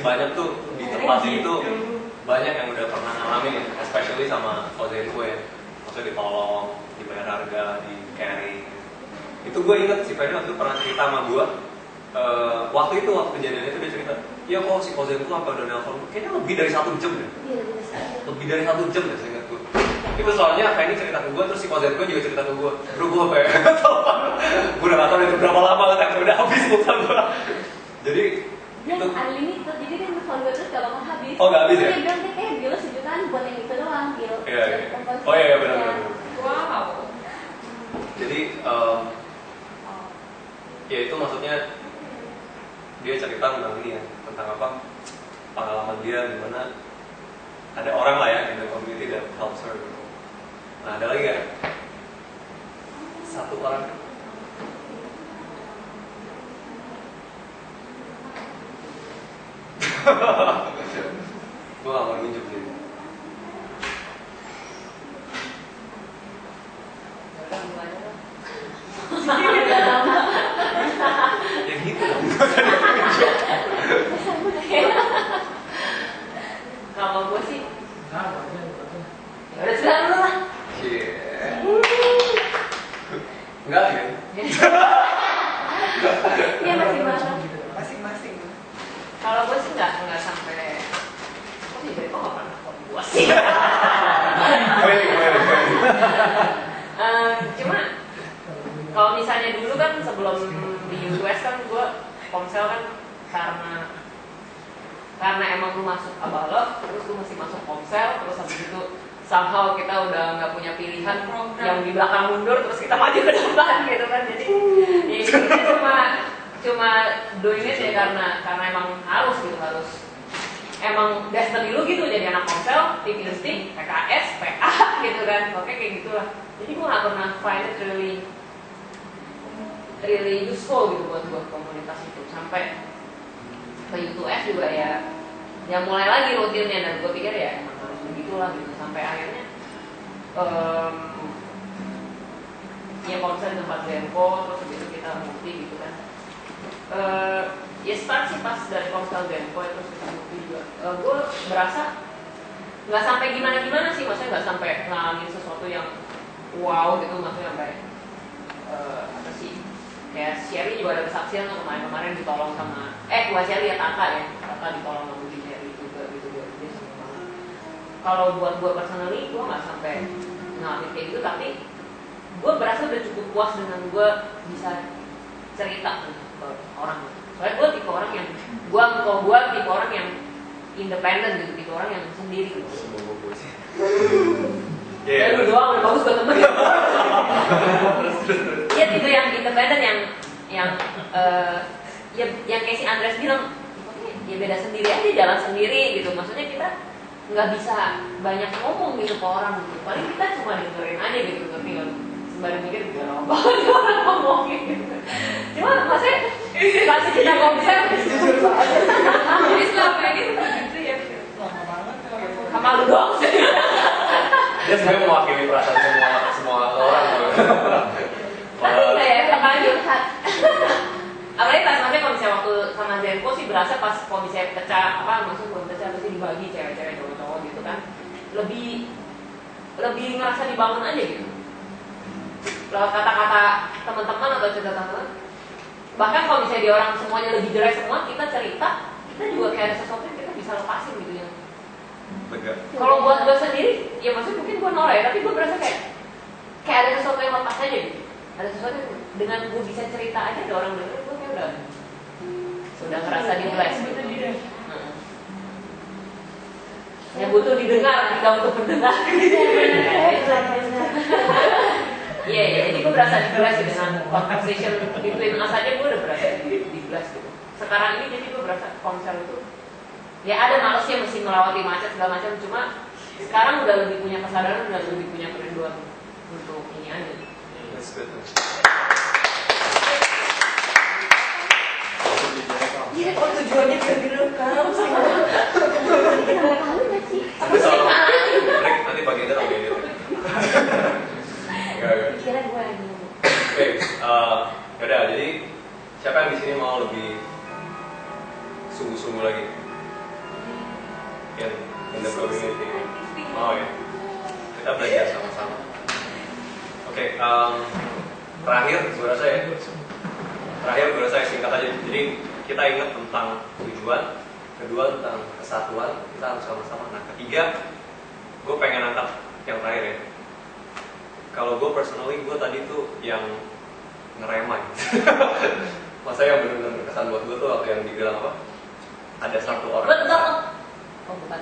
banyak tuh di tempat itu banyak yang udah pernah ngalamin ya, especially sama Ozenko ya, maksudnya ditolong, dibayar harga, di carry. Itu gue inget si Fede waktu itu pernah cerita sama gue, waktu kejadian itu dia cerita, iya kok si Ozenko apa udah nelfon, kayaknya lebih dari 1 jam deh, lebih dari 1 jam deh seingat gue. Itu soalnya Feni cerita ke gue, terus si Ozenko juga cerita ke gue, bro gue apa ya, gue udah gak tau itu berapa lama kan, udah habis pulsa gue. Jadi dia unlimited, jadi dia telepon gue terus gak bakal habis. Oh gak habis ya? Dia bilang kayak bill sejutaan buat yang itu doang, bill. Iya. Oh iya benar. Wow. Jadi ya itu maksudnya dia cerita tentang ini ya, tentang apa pengalaman dia dimana ada orang lah ya in the community that helps her. Nah ada lagi gak? Satu orang. Gue gak mau nunjuk sih. Ya gitu dong. Kalau gue sih udah sudah dulu lah. Enggak ya? Dia masih marah. Masing-masing. Kalau gue sih nggak sampai. Kok sih kok nggak pernah kok gue sih. Cuma kalau misalnya dulu kan sebelum di US kan gue Komsel kan karena emang lu masuk Abaloh, terus lu masih masuk Komsel, terus habis itu somehow kita udah nggak punya pilihan yang di belakang mundur, terus kita maju ke depan gitu kan. Jadi ya kita cuma doing it ya karena emang harus emang destiny lu gitu jadi anak Komsel, tim insting, PKS, PA gitu kan. Oke kayak gitulah. Jadi gue nggak pernah find it really useful gitu buat komunitas itu. Sampai ke U2S juga ya mulai lagi rutinnya, dan gue pikir ya emang harus begitulah gitu. Sampai akhirnya ya konser tempat Zenko, terus begitu kita multi gitu kan. Ya start sih pas dari konser Zenko terus kita multi juga. Gue berasa nggak sampai gimana sih, maksudnya nggak sampai ngalamin sesuatu yang wow gitu, maksudnya sampai apa sih, kayak Sherry juga ada kesaksian tuh kemarin ditolong sama bukan Sherry ya, Tata ditolong sama Budi Sherry juga gitu, dia seneng banget. Kalau buat gue personally, gue nggak sampai ngalamin kayak gitu, tapi gue berasa udah cukup puas dengan gue bisa cerita ke orang. Soalnya gue tipe orang yang tipe orang yang independen gitu, tipe orang yang sendiri gitu. Semoga gue sih. Ya lu doang udah bagus buat temen. Iya tipe yang independen yang kayak si Andres bilang, ya beda sendiri aja, jalan sendiri gitu. Maksudnya kita nggak bisa banyak ngomong gitu ke orang gitu. Paling kita cuma dengerin aja gitu, ngerti nggak? Sembari mikir gak apa banget orang ngomongin gitu. Cuma maksudnya kasih kita konser jadi selama ini gitu ya. Sama lu doang sih. Dia sebenarnya mewakili perasaan semua orang gitu. Tapi enggak ya, apalagi pas maksudnya kalau misalnya waktu sama Zenko sih berasa pas kalau misalnya pecah pasti dibagi cewek-cewek cowok-cowok gitu kan, lebih ngerasa dibangun aja gitu lewat kata-kata teman-teman atau cerita teman. Bahkan kalau misalnya di orang semuanya lebih jelek semua, kita cerita, kita juga kayak ada sesuatu yang kita bisa lepasin gitu ya. Kalau buat gue sendiri, ya maksudnya mungkin gue norak ya, tapi gue berasa kayak ada sesuatu yang lepas aja gitu. Ada sesuatu yang dengan gue bisa cerita aja ke orang denger, gue kayak sudah ngerasa di-bless gitu. Yang butuh didengar, tidak untuk mendengar. Iya, jadi gue berasa di-bless gitu, dengan conversation between us aja gue udah berasa di-bless gitu. Sekarang ini jadi gue berasa konser itu ya ada malesnya mesti melewati macet segala macam, cuma sekarang udah lebih punya kesadaran dan lebih punya kerinduan untuk ini aja. Iya, kok tujuannya biar direkam sih? Nanti pagi itu sampai edit. Kira gue lagi. Oke, yaudah. Jadi siapa yang di sini mau lebih sungguh-sungguh lagi in the community. Oh ya, kita belajar sama-sama. Oke, terakhir gue rasa ya singkat aja. Jadi kita ingat tentang tujuan, kedua tentang kesatuan, kita harus sama-sama. Nah ketiga, gue pengen angkat yang terakhir ya. Kalau gue personally, gue tadi tuh yang ngeremai. Masa yang benar-benar berkesan buat gue tuh waktu yang dibilang apa? Ada satu orang. Betul. Oh bukan.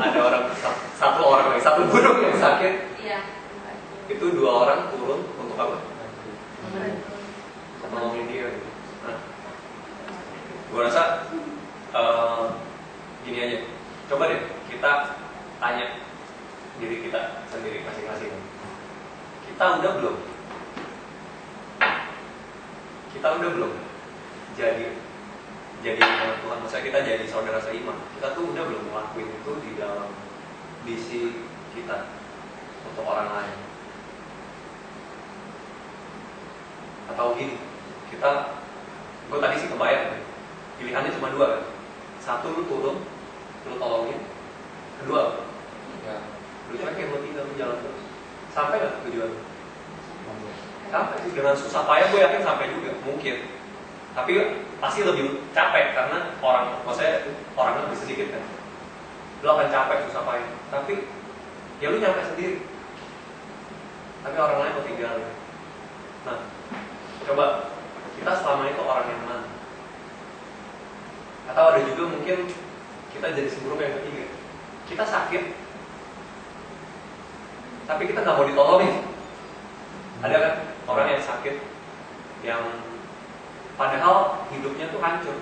Ada satu orang lagi, satu burung yang sakit. Iya. Itu 2 orang turun untuk apa? Menolongin dia. Gitu. Nah, gue rasa gini aja. Coba deh kita tanya diri kita sendiri masing-masing. Kita udah belum jadi anak Tuhan, maksudnya kita jadi saudara seiman. Kita tuh udah belum ngelakuin itu di dalam visi kita untuk orang lain. Atau gini, gue tadi sih kebayang pilihannya cuma 2 kan. Satu lu turun, lu tolongin. Kedua, ya lu cuekin, lu tinggal, lu jalan terus. Sampai nggak tujuan? Sampai sih, dengan susah payah gue yakin sampai juga, mungkin. Tapi pasti lebih capek karena maksudnya orangnya lebih sedikit kan. Lu akan capek, susah payah. Tapi ya lu nyampe sendiri. Tapi orang lain mau tinggal. Nah, coba kita selama itu orang yang mana? Atau ada juga mungkin kita jadi seburuk yang ketiga. Kita sakit, tapi kita nggak mau ditolongin. Ada kan orang yang sakit, yang padahal hidupnya tuh hancur.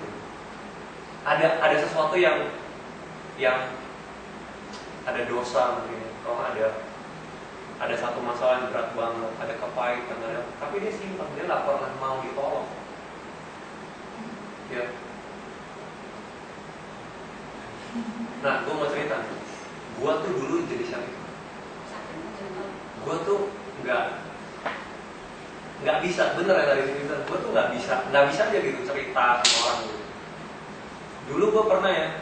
Ada sesuatu yang ada dosa mungkin. Kalau ada satu masalah yang berat banget, ada kepahitan, tapi dia simpan, dia nggak pernah mau ditolong. Ya. Nah, gue mau cerita. Gue tuh dulu jadi siapa? Gue tuh nggak bisa, bener ya dari sini. Gue tuh nggak bisa aja gitu cerita sama orang gitu. Dulu gue pernah ya,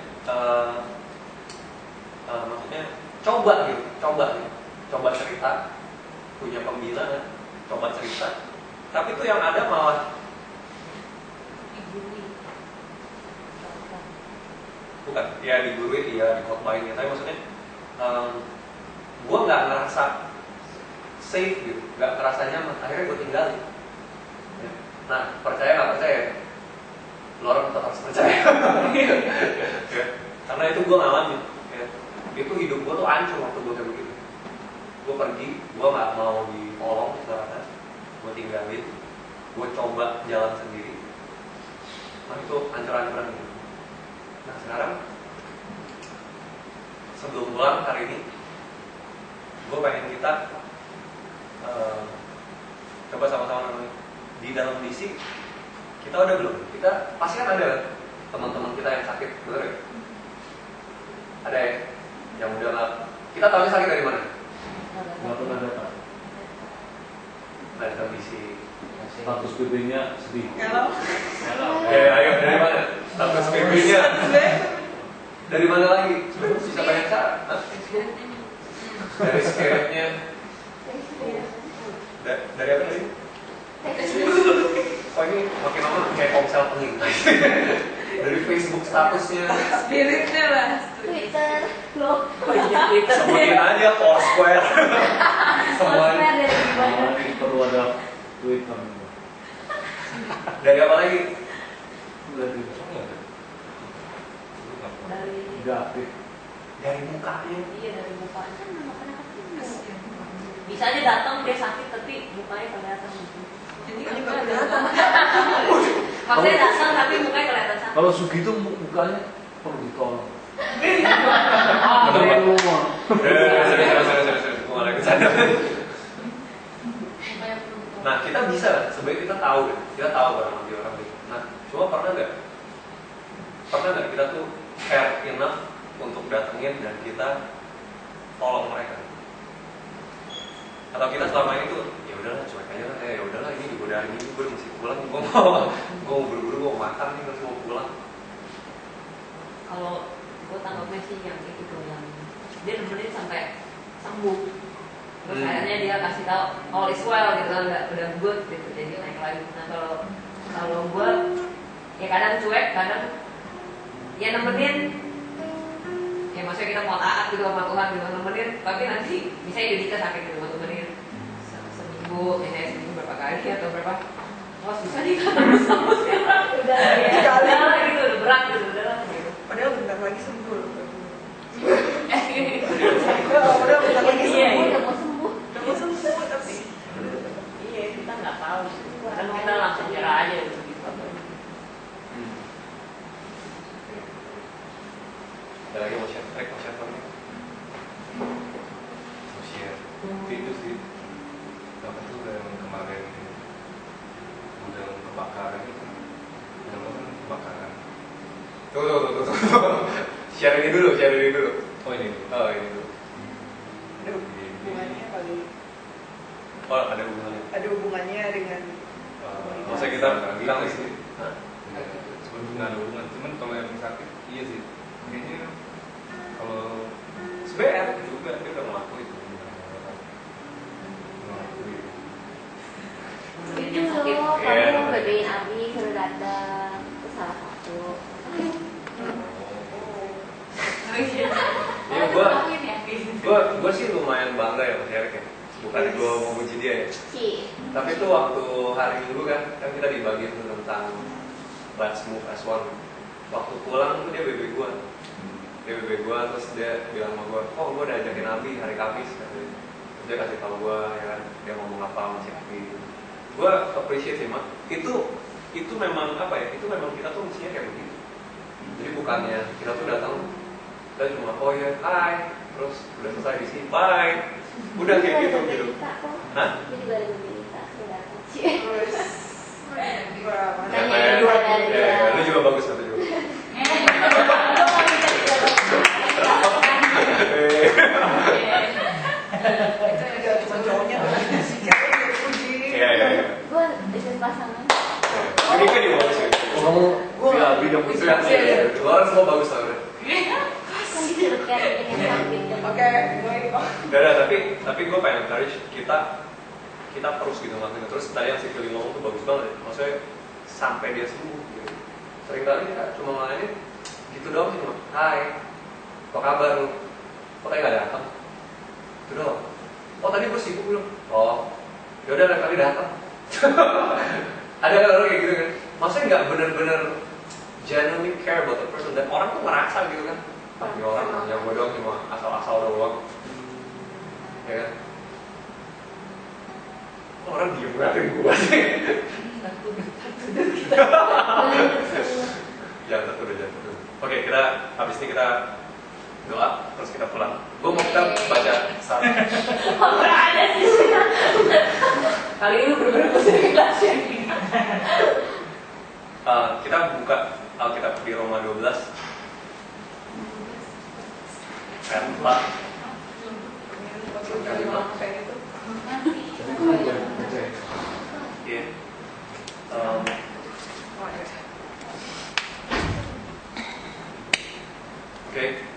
maksudnya coba cerita, punya pembina, coba cerita. Tapi tuh yang ada malah bukan, ya digurui, ya dikotbahin. Tapi maksudnya gue nggak ngerasa safe gitu, nggak ngerasa nyaman. Akhirnya gue tinggalin. Nah, percaya nggak percaya, lo orang tetap harus percaya. Ya. Karena itu gue ngalamin. Ya. Itu hidup gue tuh hancur waktu gue kayak begitu. Gue pergi, gue nggak mau ditolong, misalkan gue tinggalin, gue coba jalan sendiri. Nah itu hancur-hancuran gitu. Nah sekarang sebelum pulang hari ini, gue pengen kita coba sama-sama di dalam misi. Kita udah belum? Kita pasti kan ada teman-teman kita yang sakit, bener ya? Ada ya? Yang udah nggak, kita tahunya sakit dari mana? Nggak pernah datang. Dari kondisi Status PB-nya sedih. Kalau ayo dari mana? Status PB-nya dari mana lagi? Bisa banyak cara. Dari spiritnya. Dari apa tadi? Oh ini makin lama kayak ponsel pening. Dari Facebook statusnya. spiritnya lah. Twitter, blog. Sebutin aja Foursquare. Semuanya. Sosmed dari gimana? Ini perlu ada Twitter. Dari apa lagi? Dari Dari nggak aktif. Dari mukanya. iya dari mukanya kan mukanya ketemu. Bisa aja datang dia sakit tapi mukanya kelihatan. Ini kan juga kelihatan. Maksudnya datang tapi mukanya kelihatan sakit. Kalau Sugito mukanya perlu ditolong. Betul, Dari Pak. rumah. Serius. Gue malah bercanda. Nah kita bisa, sebaiknya kita tahu deh. Kita tahu orang di orang itu. Nah, cuma pernah nggak kita tuh care enough untuk datengin dan kita tolong mereka? Atau kita selama ini tuh ya udahlah cuek aja lah, ya udahlah ini juga dari ini gue mesti pulang, gue mau buru-buru gue mau makan nih, terus mau pulang. Kalau gue tanggapnya sih yang itu tuh yang dia nemenin sampai sembuh. Terus akhirnya dia kasih tahu all is well gitu kan, udah good gitu, jadi naik lagi. Nah kalau gue ya kadang cuek, kadang ya nemenin, ya maksudnya kita mau taat gitu sama Tuhan gitu, nemenin, tapi nanti misalnya jadi kita sakit gitu, mau temenin seminggu, misalnya seminggu berapa kali atau berapa, oh susah nih ketemu sama sekarang, udah ya gitu, udah berat gitu, udah lah gitu. Padahal bentar lagi sembuh loh. Padahal bentar lagi iya, sembuh. udah mau sembuh. Udah mau sembuh tapi Iya, kita nggak tahu. Kadang kita langsung nyerah aja gitu. Ada lagi mau share lagi? Mau share itu sih apa tuh yang kemarin gudang kebakaran itu, yang kan kebakaran. Tuh. Share ini dulu. Oh ini dulu. ada hubungannya kali. Oh ada hubungannya. Ada hubungannya dengan Maksudnya kita bilang di sini. Sebelum nggak ada hubungan, cuman kalau yang sakit iya sih. Kayaknya kalau sebenarnya juga dia udah ngelakuin. Itu loh, kamu bedain Abi suruh datang, itu salah satu. Iya, gue sih lumayan bangga ya Mas Erik ya. Bukan gue mau muji dia ya. Tapi itu waktu hari Minggu kan kita dibagi tuh tentang Let's Move as One. Waktu pulang tuh dia BB gue. Terus dia bilang sama gue, oh gue udah ajakin Abi hari Kamis. Terus dia kasih tau gue ya kan, dia ngomong apa sama si Abi. Gue appreciate sih Mak. Itu memang apa ya? Itu memang kita tuh mestinya kayak begitu. Jadi bukannya kita tuh datang kita cuma oh ya hai, terus udah selesai di sini bye, udah kayak gitu. Hah? Jadi baru berita sudah terus Lu juga bagus satu juga. itu cuma cowoknya si cewek dipuji. Iya. gue ikut pasangan. Ini kan juga bagus ya. Kamu bidang musik. Lu orang semua bagus lah udah. Kan disebutkan dengan sakit. Oke, baik. Udah, tapi gue pengen encourage kita terus gitu ngelakuin. Terus tadi yang si Philly ngomong tuh bagus banget. Maksudnya sampai dia sembuh gitu. Sering kali kita cuma ngelainin gitu doang sih, hai, apa kabar lu? Kok tadi gak datang? Itu doang. Oh tadi gue sibuk belum? Oh, yaudah lain kali datang. Ada kan orang kayak gitu kan? Maksudnya nggak bener-bener genuinely care about the person, dan orang tuh ngerasa gitu kan? Ini orang yang gue doang cuma asal-asal doang, ya kan? Orang diem ngeliatin gue sih. Jangan tertuduh. Oke, kita habis ini kita doa, terus kita pulang. Gue mau kita baca satu. Nggak ada sih. Kali ini bener-bener musik kelas ya. Kita buka Alkitab di Roma 12 ayat 4 sampai 5. Iya. Oke.